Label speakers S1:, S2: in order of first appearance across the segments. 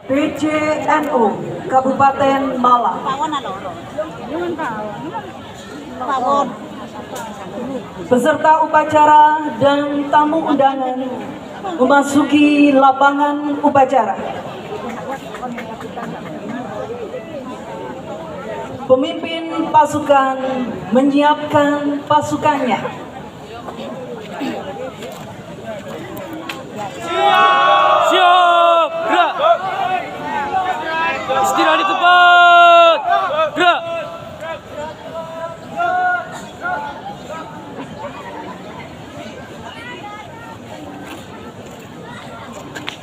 S1: PCNU Kabupaten Malang beserta upacara dan tamu undangan memasuki lapangan upacara. Pemimpin pasukan menyiapkan pasukannya.
S2: Siap, gerak. Istirahat di tempat. Gerak.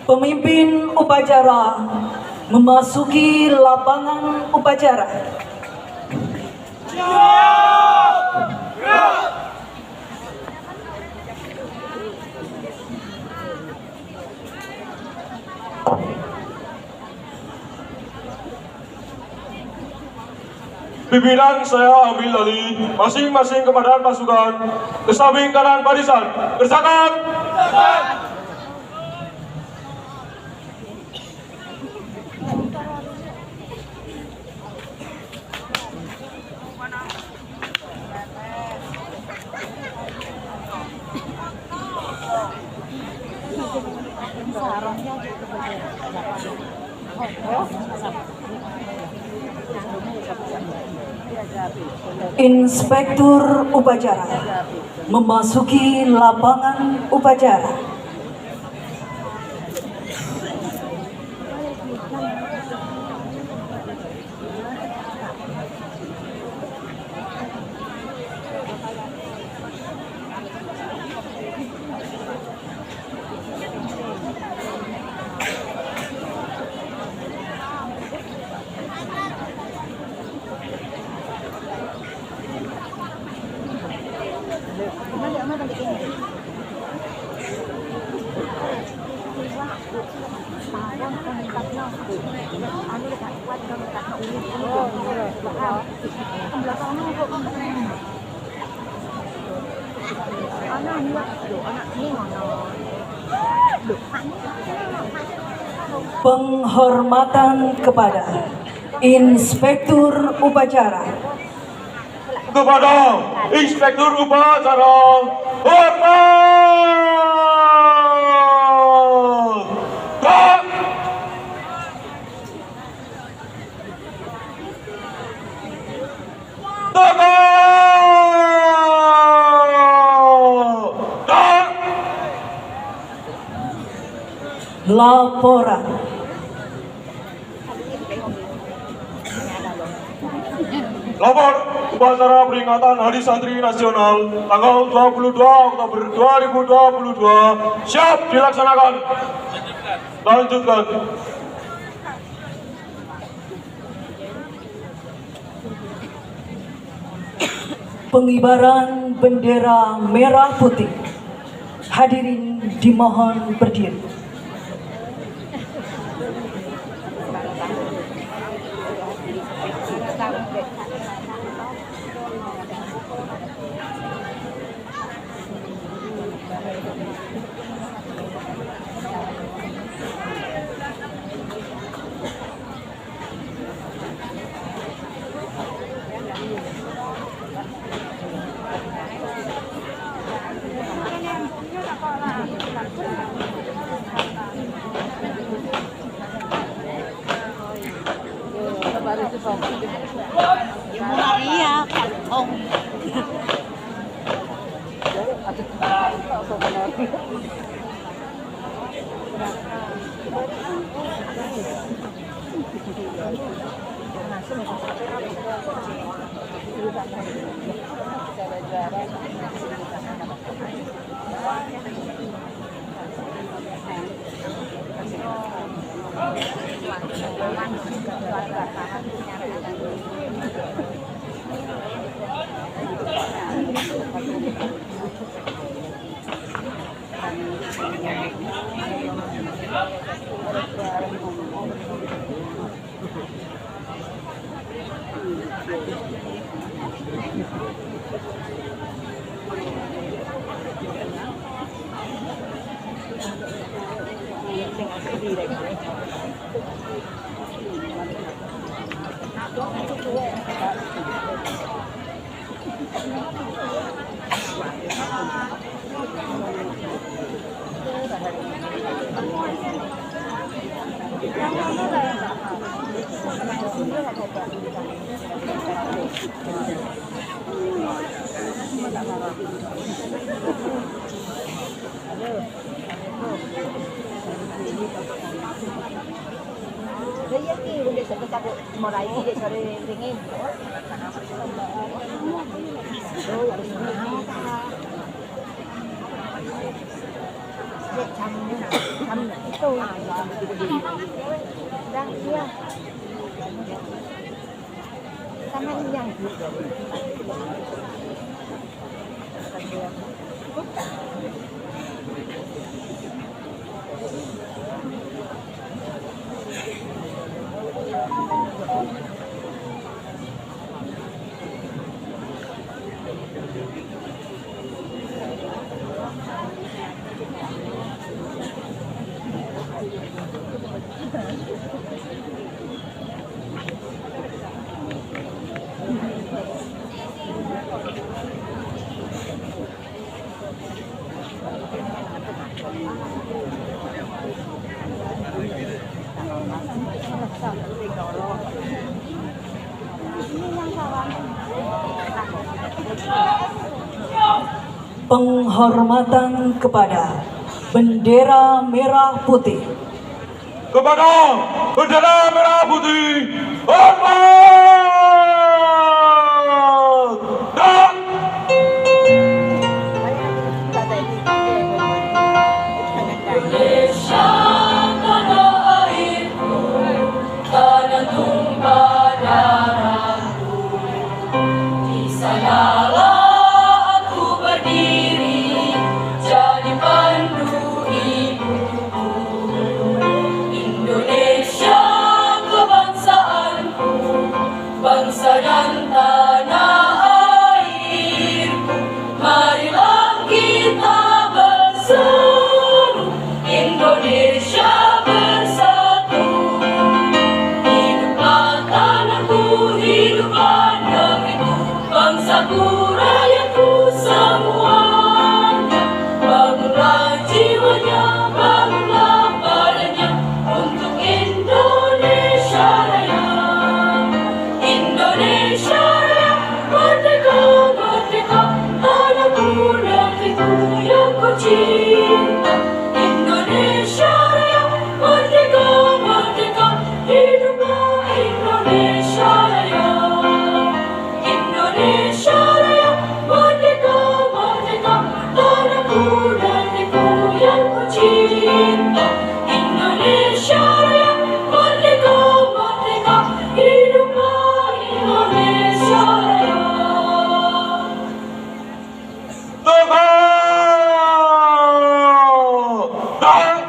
S1: Pemimpin upacara memasuki lapangan upacara.
S3: Pimpinan saya ambil alih masing-masing kepada pasukan ke samping kanan barisan. Bersakat.
S1: Inspektur upacara memasuki lapangan upacara. Penghormatan kepada Inspektur Upacara.
S3: Kepada Inspektur Upacara, hormat! Gerak! Tegak!
S1: Laporan.
S3: Lapor upacara peringatan Hari Santri Nasional tanggal 22 Oktober 2022 siap dilaksanakan. Lanjutkan.
S1: Pengibaran bendera merah putih. Hadirin dimohon berdiri.
S4: Maria, Kalong.
S1: Penghormatan kepada bendera merah putih.
S3: Kepada bendera merah putih, hormat! Dan
S5: bangsa dan tanah airku, marilah kita bersatu, Indonesia bersatu. Hiduplah tanahku, hiduplah negeriku, bangsaku, rakyatku semuanya. Bangunlah jiwanya, bangunlah badannya untuk Indonesia Raya. Indonesia Raya, merdeka, merdeka, tanahku, negeriku yang ku cinta. Indonesia Raya, merdeka, merdeka, hiduplah Indonesia Raya. Indonesia Raya, merdeka, merdeka, tanahku, negeriku yang ku cinta. Indonesia Raya, merdeka, merdeka, hiduplah Indonesia Raya.
S3: tegak! Dan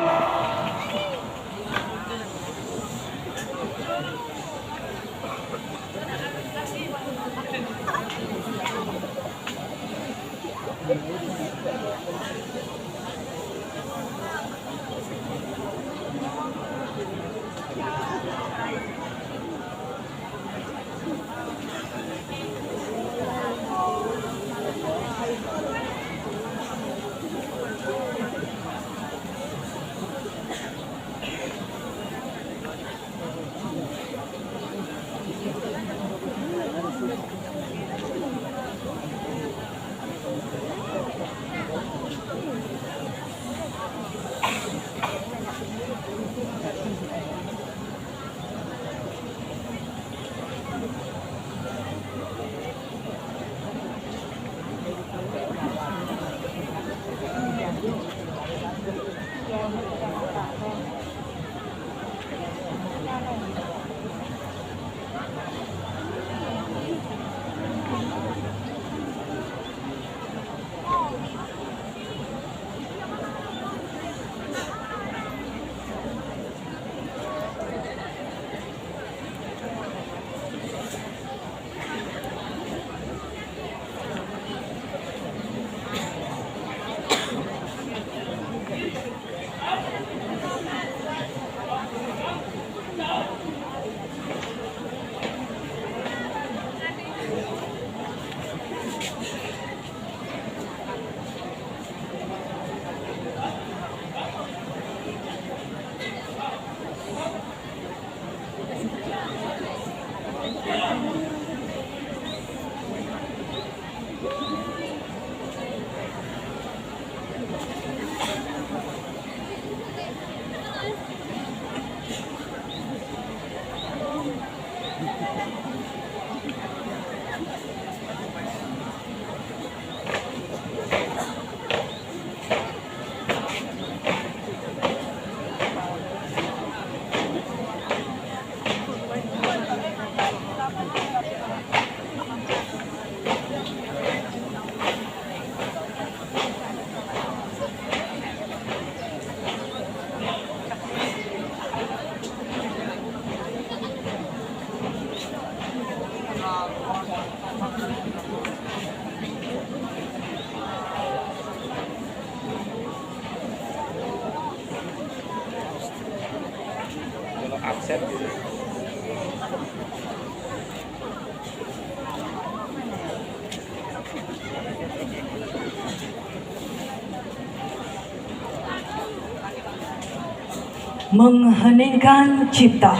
S1: Mengheningkan cipta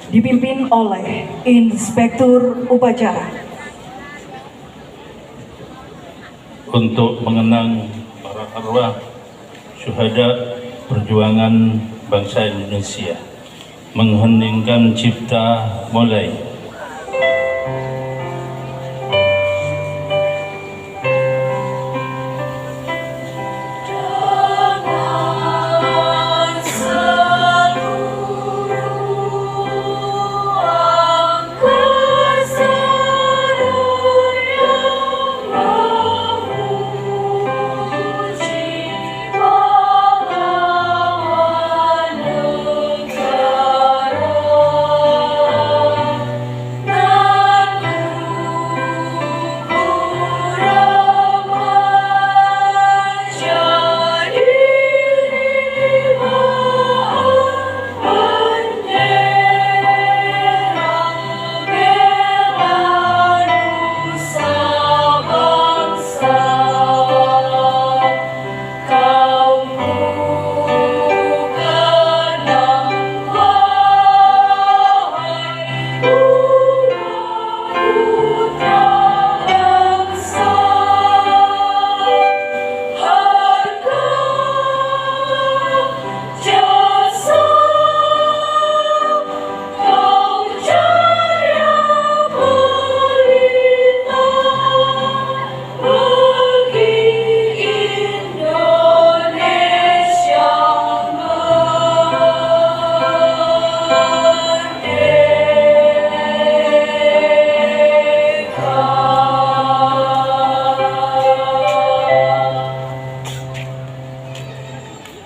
S1: dipimpin oleh Inspektur Upacara.
S6: Untuk mengenang para arwah syuhada perjuangan bangsa Indonesia. Mengheningkan cipta mulai.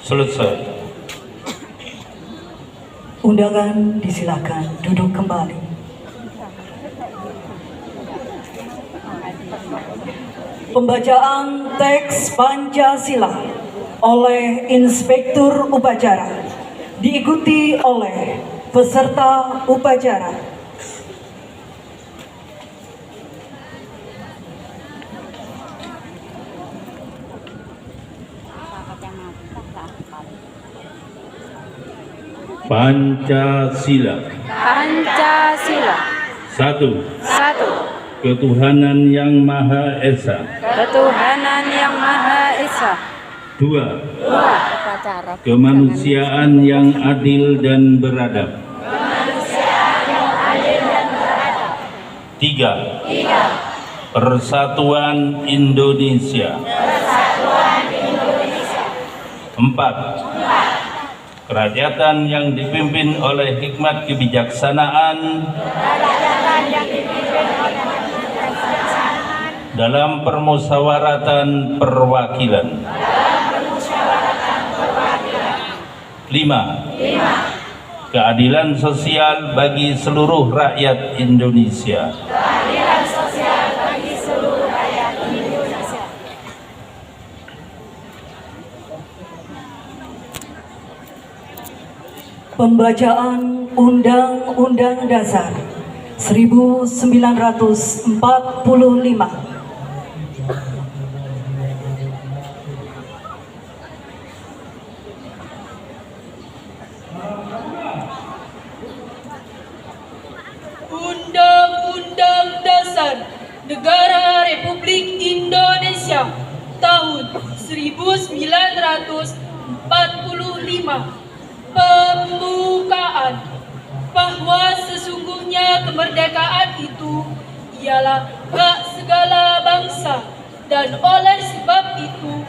S6: Selesai.
S1: Undangan disilakan duduk kembali. Pembacaan teks Pancasila oleh Inspektur Upacara diikuti oleh peserta upacara.
S6: Pancasila.
S7: Pancasila.
S6: 1.
S7: 1.
S6: Ketuhanan yang Maha Esa.
S7: Ketuhanan yang Maha Esa.
S6: 2.
S7: 2.
S6: Kemanusiaan yang adil dan beradab. 3. Persatuan Indonesia. 4. Kerakyatan yang dipimpin oleh hikmat kebijaksanaan dalam permusyawaratan perwakilan. 5. Keadilan sosial bagi seluruh rakyat Indonesia.
S1: Pembacaan Undang-Undang Dasar 1945.
S5: Undang-Undang Dasar Negara Republik Indonesia tahun 1945. Pembukaan bahwa sesungguhnya kemerdekaan itu ialah hak segala bangsa, dan oleh sebab itu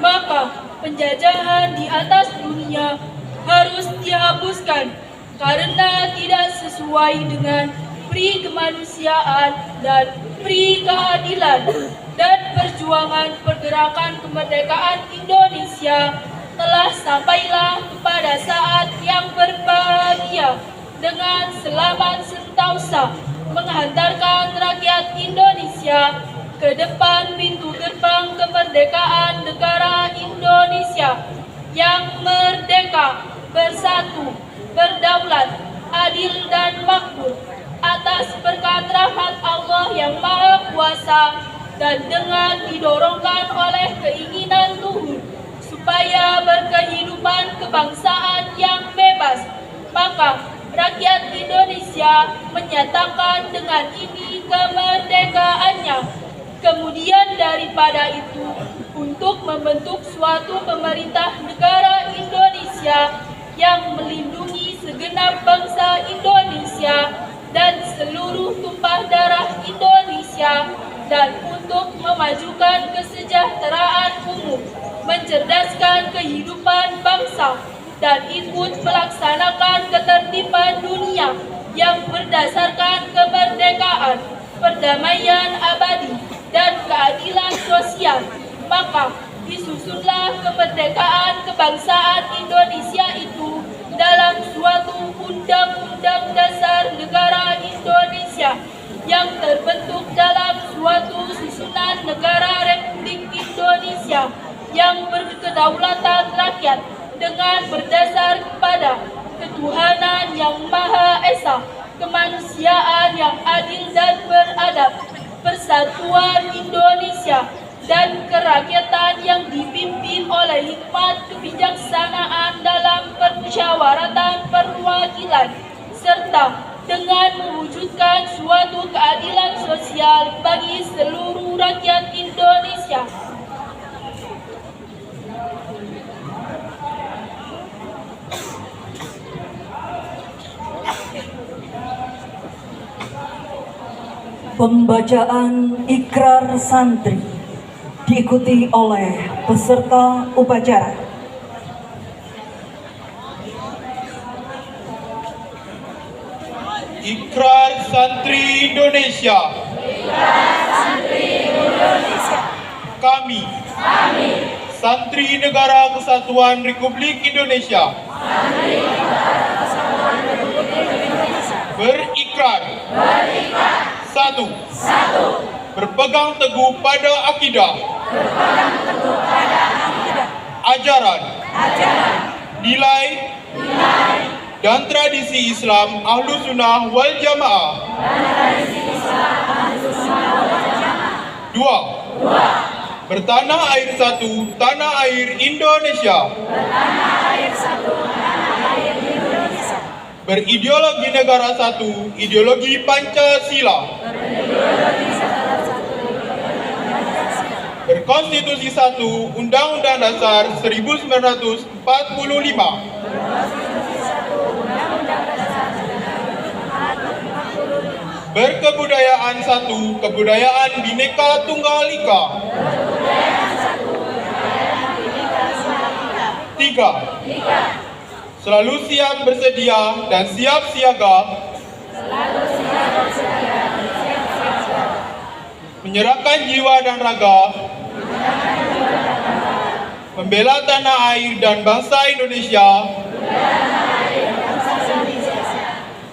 S5: maka penjajahan di atas dunia harus dihapuskan karena tidak sesuai dengan pri kemanusiaan dan pri keadilan, dan perjuangan pergerakan kemerdekaan Indonesia telah sampailah kepada saat yang berbahagia dengan selamat sentosa menghantarkan rakyat Indonesia ke depan pintu gerbang kemerdekaan negara Indonesia yang merdeka, bersatu, berdaulat, makmur atas berkat rahmat Allah yang Maha Kuasa dan dengan didorongkan oleh keinginan luhur supaya berkehidupan kebangsaan yang bebas, maka rakyat Indonesia menyatakan dengan ini kemerdekaannya. Kemudian daripada itu, untuk membentuk suatu pemerintah negara Indonesia yang melindungi segenap bangsa Indonesia dan seluruh tumpah darah Indonesia, dan untuk memajukan kesejahteraan umum, mencerdaskan kehidupan bangsa, dan ikut melaksanakan ketertiban dunia yang berdasarkan kemerdekaan, perdamaian abadi, dan keadilan sosial, maka disusunlah kemerdekaan kebangsaan Indonesia itu dalam suatu Undang-Undang Dasar Negara Indonesia yang terbentuk dalam suatu susunan negara Republik Indonesia yang berkedaulatan rakyat dengan berdasar kepada ketuhanan yang Maha Esa, kemanusiaan yang adil dan beradab, persatuan Indonesia, dan kerakyatan yang dipimpin oleh hikmat kebijaksanaan dalam permusyawaratan perwakilan, serta dengan mewujudkan suatu keadilan sosial bagi seluruh rakyat Indonesia.
S1: Pembacaan ikrar santri diikuti oleh peserta upacara.
S3: Ikrar Santri Indonesia. Kami, Santri Negara Kesatuan Republik Indonesia, berikrar. Satu, berpegang teguh pada akidah, ajaran, nilai, dan tradisi Islam Ahlus Sunnah wal Jamaah. Dua, bertanah air satu, tanah air Indonesia. Berideologi negara satu, ideologi Pancasila. Berkonstitusi satu, Undang-Undang Dasar 1945. Berkebudayaan satu, kebudayaan Bhinneka Tunggal Ika. Tiga, selalu siap bersedia dan siap siaga menyerahkan jiwa dan raga membela tanah air dan bangsa Indonesia,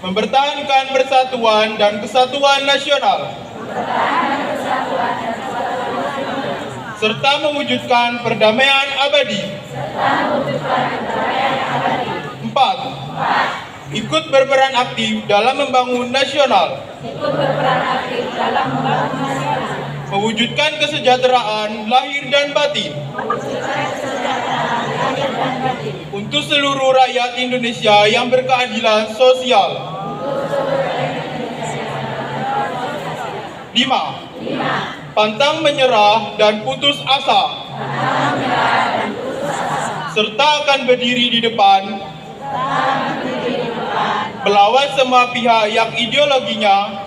S3: mempertahankan persatuan dan kesatuan nasional, serta mewujudkan perdamaian abadi. 4. Ikut berperan aktif dalam membangun nasional, mewujudkan kesejahteraan lahir dan batin untuk seluruh rakyat Indonesia yang berkeadilan sosial. 5. Pantang menyerah dan putus asa, serta akan berdiri di depan melawan semua pihak yang ideologinya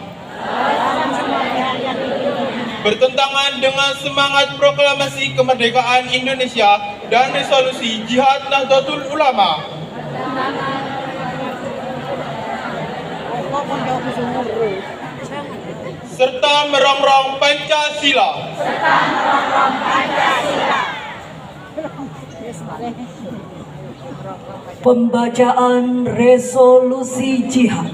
S3: bertentangan dengan semangat proklamasi kemerdekaan Indonesia dan resolusi Jihad Nahdlatul Ulama, serta merongrong Pancasila.
S1: Pembacaan resolusi jihad.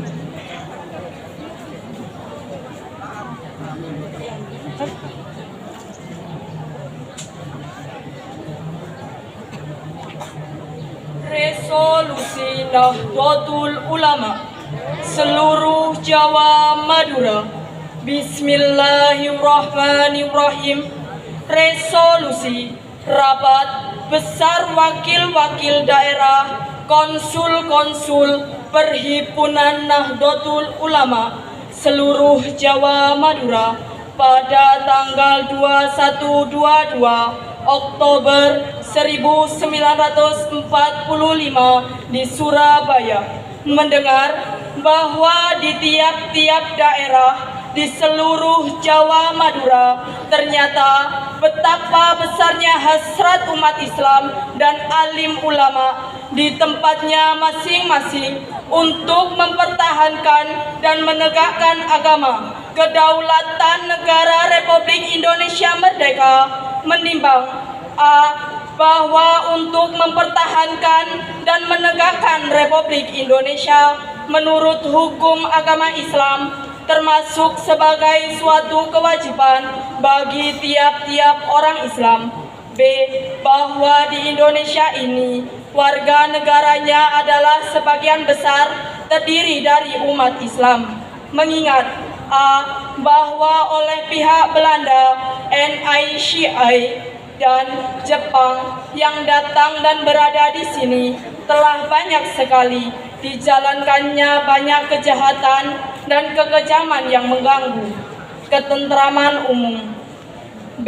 S5: Resolusi Nahdlatul Ulama
S1: seluruh Jawa Madura. Bismillahirrahmanirrahim. Resolusi Rapat Besar Wakil-Wakil Daerah Konsul-Konsul Perhimpunan Nahdlatul Ulama seluruh Jawa Madura pada tanggal 21-22 Oktober 1945 di Surabaya mendengar bahwa di tiap-tiap daerah di seluruh Jawa Madura ternyata betapa besarnya hasrat umat Islam dan alim ulama di tempatnya masing-masing untuk mempertahankan dan menegakkan agama kedaulatan negara Republik Indonesia Merdeka, menimbang a. bahwa untuk mempertahankan dan menegakkan Republik Indonesia menurut hukum agama Islam termasuk sebagai suatu kewajiban bagi tiap-tiap orang Islam. B. Bahwa di Indonesia ini warga negaranya adalah sebagian besar terdiri dari umat Islam. Mengingat a. bahwa oleh pihak Belanda, NICI dan Jepang yang datang dan berada di sini telah banyak sekali dijalankannya banyak kejahatan dan kekejaman yang mengganggu ketentraman umum. B.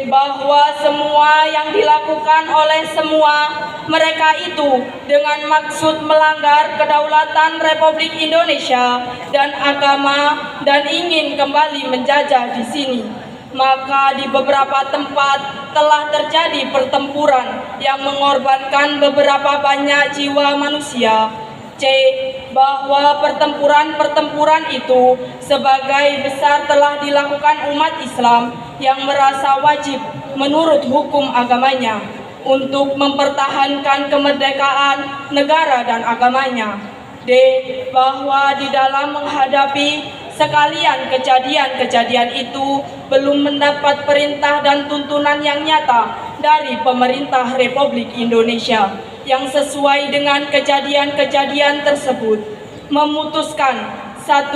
S1: Bahwa semua yang dilakukan oleh semua mereka itu dengan maksud melanggar kedaulatan Republik Indonesia dan agama dan ingin kembali menjajah di sini. Maka di beberapa tempat telah terjadi pertempuran yang mengorbankan beberapa banyak jiwa manusia. C. Bahwa pertempuran-pertempuran itu sebagai besar telah dilakukan umat Islam yang merasa wajib menurut hukum agamanya untuk mempertahankan kemerdekaan negara dan agamanya. D. Bahwa di dalam menghadapi sekalian kejadian-kejadian itu belum mendapat perintah dan tuntunan yang nyata dari pemerintah Republik Indonesia yang sesuai dengan kejadian-kejadian tersebut, memutuskan 1.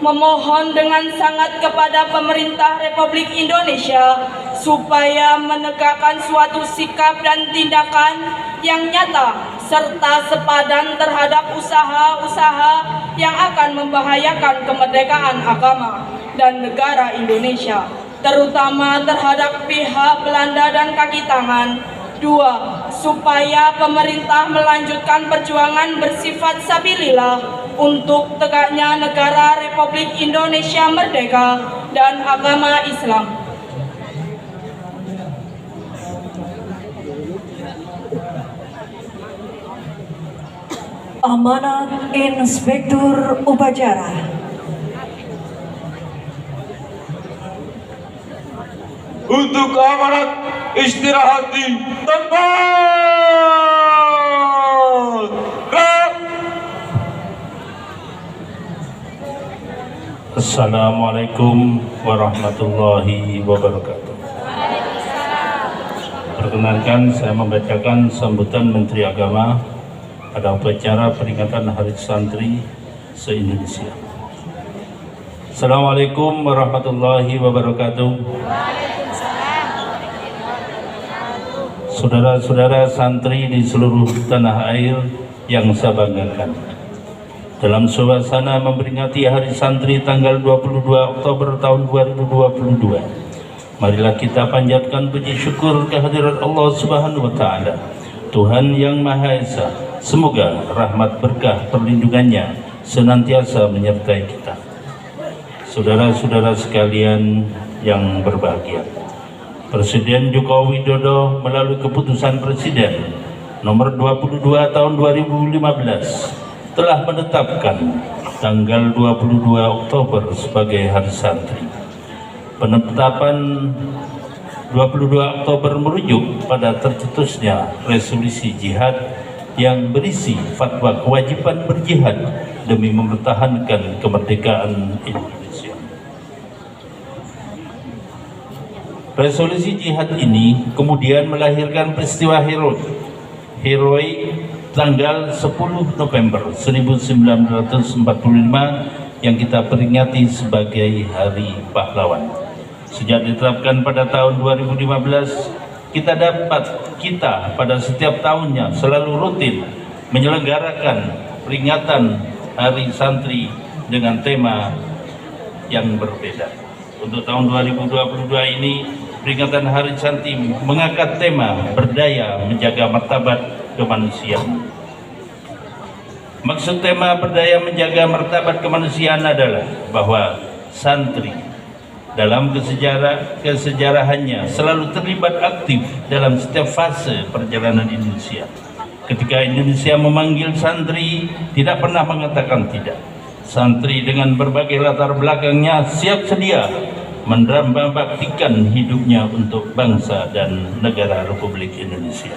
S1: Memohon dengan sangat kepada pemerintah Republik Indonesia supaya menegakkan suatu sikap dan tindakan yang nyata serta sepadan terhadap usaha-usaha yang akan membahayakan kemerdekaan agama dan negara Indonesia, terutama terhadap pihak Belanda dan kaki tangan. 2. Supaya pemerintah melanjutkan perjuangan bersifat sabilillah untuk tegaknya negara Republik Indonesia Merdeka dan agama Islam. Amanat Inspektur Upacara.
S3: Untuk amanat istirahat di tempat. Gerak.
S6: Assalamualaikum warahmatullahi wabarakatuh. Perkenankan saya membacakan sambutan Menteri Agama pada upacara peringatan Hari Santri se-Indonesia. Assalamualaikum warahmatullahi wabarakatuh. Saudara-saudara santri di seluruh tanah air yang saya banggakan, dalam suasana memperingati Hari Santri tanggal 22 Oktober tahun 2022, marilah kita panjatkan puji syukur kehadirat Allah Subhanahu wa Ta'ala, Tuhan yang Maha Esa. Semoga rahmat berkah perlindungannya senantiasa menyertai kita. Saudara-saudara sekalian yang berbahagia, Presiden Joko Widodo melalui keputusan Presiden nomor 22 tahun 2015 telah menetapkan tanggal 22 Oktober sebagai Hari Santri. Penetapan 22 Oktober merujuk pada tercetusnya resolusi jihad yang berisi fatwa kewajiban berjihad demi mempertahankan kemerdekaan Indonesia. Resolusi jihad ini kemudian melahirkan peristiwa heroik tanggal 10 November 1945 yang kita peringati sebagai Hari Pahlawan. Sejak ditetapkan pada tahun 2015, kita pada setiap tahunnya selalu rutin menyelenggarakan peringatan Hari Santri dengan tema yang berbeda. Untuk tahun 2022 ini, peringatan Hari Santri mengangkat tema berdaya menjaga martabat kemanusiaan. Maksud tema berdaya menjaga martabat kemanusiaan adalah bahwa santri dalam kesejarahannya selalu terlibat aktif dalam setiap fase perjalanan Indonesia. Ketika Indonesia memanggil santri, tidak pernah mengatakan tidak. Santri dengan berbagai latar belakangnya siap sedia baktikan hidupnya untuk bangsa dan negara Republik Indonesia.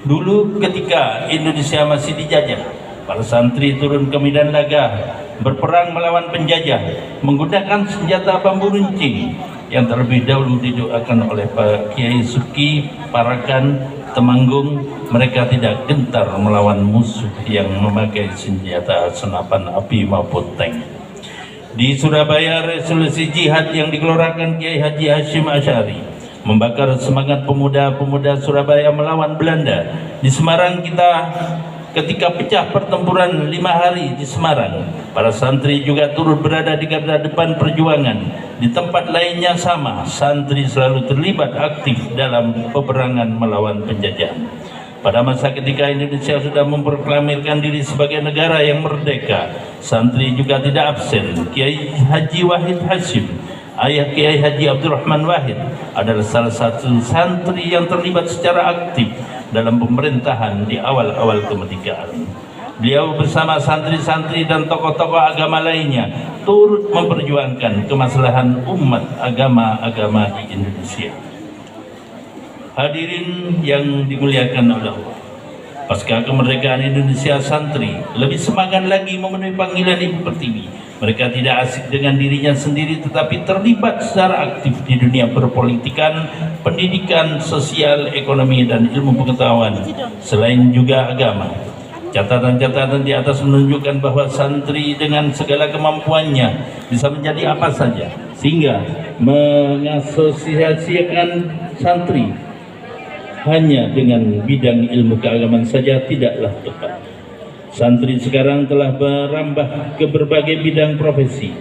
S6: Dulu ketika Indonesia masih dijajah, para santri turun ke medan laga, berperang melawan penjajah, menggunakan senjata bambu runcing yang terlebih dahulu didoakan oleh Pak Kiai Suki, Parakan, Temanggung. Mereka tidak gentar melawan musuh yang memakai senjata senapan api maupun tank. Di Surabaya, resolusi jihad yang dikeluarkan Kiai Haji Hashim Asy'ari membakar semangat pemuda-pemuda Surabaya melawan Belanda. Di Semarang ketika pecah pertempuran 5 hari di Semarang, para santri juga turut berada di garda depan perjuangan. Di tempat lainnya sama, santri selalu terlibat aktif dalam peperangan melawan penjajahan. Pada masa ketika Indonesia sudah memproklamirkan diri sebagai negara yang merdeka, santri juga tidak absen. Kiai Haji Wahid Hashim, ayah Kiai Haji Abdurrahman Wahid, adalah salah satu santri yang terlibat secara aktif dalam pemerintahan di awal-awal kemerdekaan. Beliau bersama santri-santri dan tokoh-tokoh agama lainnya turut memperjuangkan kemaslahan umat agama-agama di Indonesia. Hadirin yang dimuliakan oleh Allah, pasca kemerdekaan Indonesia, santri lebih semangat lagi memenuhi panggilan Ibu Pertiwi. Mereka tidak asik dengan dirinya sendiri, tetapi terlibat secara aktif di dunia perpolitikan, pendidikan, sosial, ekonomi, dan ilmu pengetahuan, selain juga agama. Catatan-catatan di atas menunjukkan bahwa santri dengan segala kemampuannya bisa menjadi apa saja, sehingga mengasosiasikan santri hanya dengan bidang ilmu keagamaan saja tidaklah tepat. Santri sekarang telah merambah ke berbagai bidang profesi,